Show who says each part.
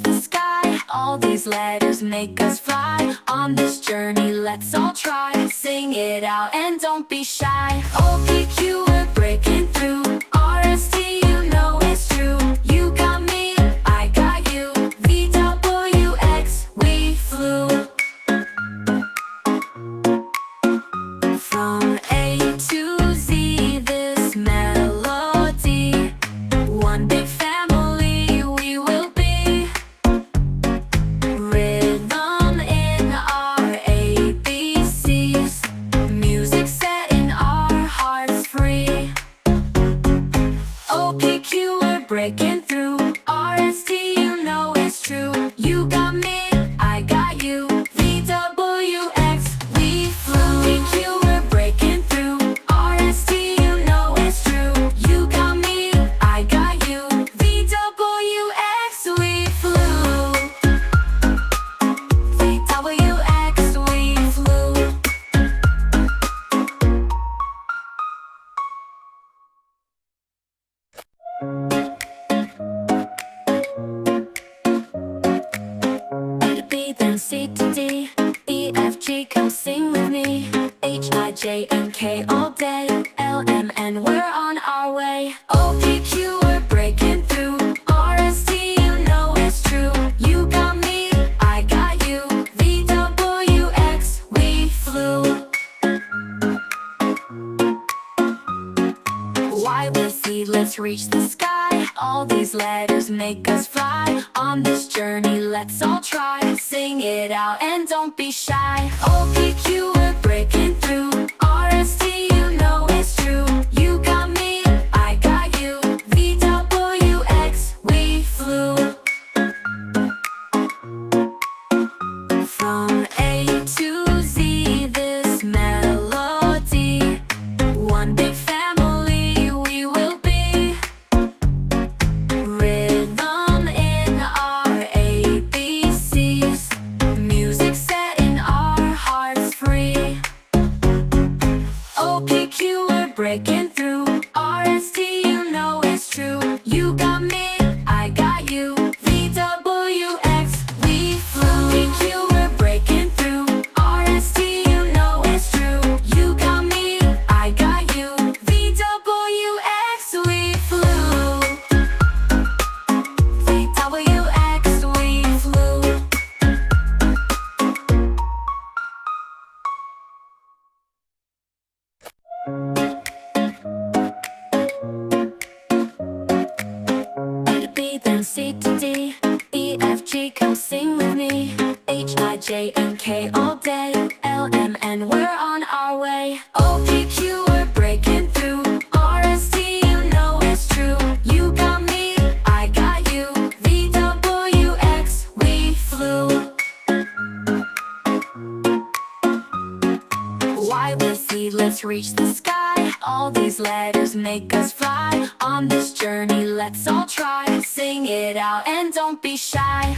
Speaker 1: reach the sky. All these letters make us fly. On this journey, let's all try. Sing it out and don't be shy. OPQ, we're breaking through. RST, you know it's true. You got me, I got you. VWX, we flew. From A to Z, this melody. One big family we will be. Rhythm in our ABCs. Music setting our hearts free. OPQ, we're breaking through. RST, you know it's true. You got me, I got you. VWX, we flew. OPQ, we're breaking through. RST, you know it's true. You got me, I got you. VWX, we flew. VWX, we flew. A to B, then C to D. E, F, G, come sing with me. H, I, J, and K all day. L, M, N, we're on our way. OPQ, we're breaking through. RST, you know it's true. You got me, I got you. VWX, we flew. Y with Z, let's reach the sky. All these letters make us fly. On this journey, let's all try. Sing it out and don't be shy. OPQ, we're breaking through. RST, you know it's true. You got me, I got you. VWX, we flew. From A to Z, this melody. One big family we will be. Rhythm in our ABCs. Music setting our hearts free. OPQ, we're breaking through. RST, you know it's true. You got me, I got you. VWX, we flew. OPQ, we're breaking through. RST, you know it's true. You got me, I got you. VWX, we flew. VWX, we flew. A to B, then C to D. E, F, G, come sing with me. H, I, J, and K all day. L, M, N, we're on our way. OPQ, we're breaking through. RST, you know it's true. You got me, I got you. VWX, we flew. Y with Z, let's reach the sky. All these letters make us fly. On this journey, let's all try. Sing it out and don't be shy.